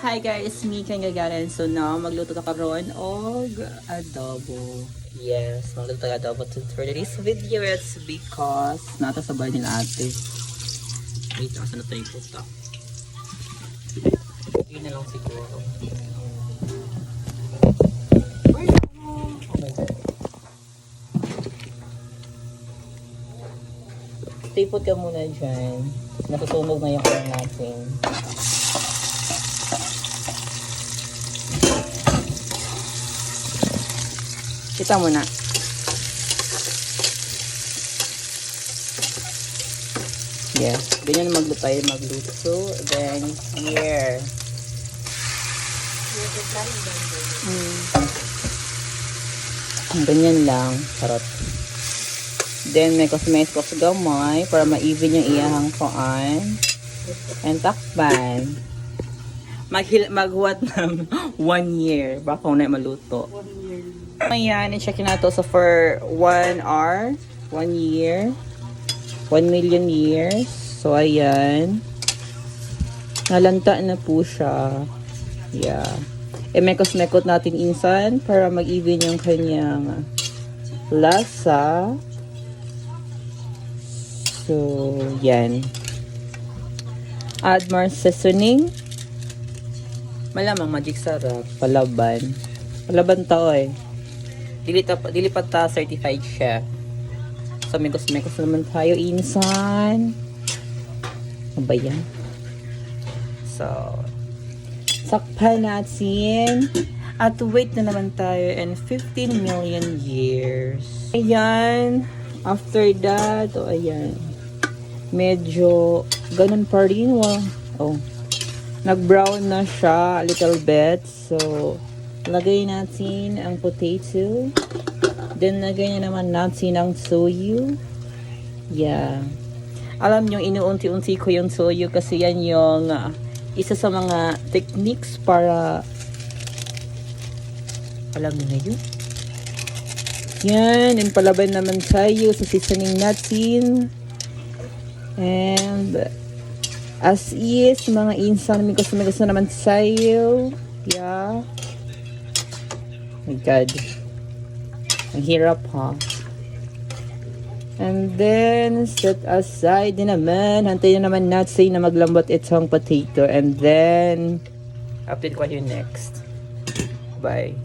Hi guys, me kang gagaran. So now magluto ka karon og adobo. Yes, magluto ka adobo for today's video. It's because nata sa bahay nila ate. Wait, asa na tayo puta. Yun na lang siguro. Tipot ka muna dyan. Natutunog na yung oil natin. Kita mo na. Yes. Ganyan magluto tayo magluto. Then, here. Ganyan lang. Sarap. Then, may cosmetics gamay para ma-even yung iyahang koan. And takpan. Maghuwat ng 1 year. Baka na maluto. 1 year. Ayan, i-check na to. So, for 1 hour, 1 year, 1 million years. So, ayan. Nalanta na po siya. Yeah. Mekos-mekot natin insan para mag-even yung kanyang lasa. So, yan. Add more seasoning. Malamang magic sarap. Palaban. Palaban tao eh. Dili pa ta certified chef. So, mekos-mekos naman tayo insan. Ano ba yan? So, sakpan natin. At wait na naman tayo in 15 million years. Ayan. After that, ayan. Medyo ganun pa rin. Oh. Nag-brown na siya a little bit. So, lagay natin ang potato. Then, lagay na naman natin ang soyu. Yeah. Alam nyo, inuunti-unti ko yung soyu kasi yan yung isa sa mga techniques para alam nyo na yun. Yan. And palaban naman tayo sa seasoning natin. And as is, mga insan, may gusto naman tayo. Yeah. My God. Ang hirap ha. And then, set aside din naman. Hantayin naman natin na maglambot itong potato. And then, update ko kayo next. Bye.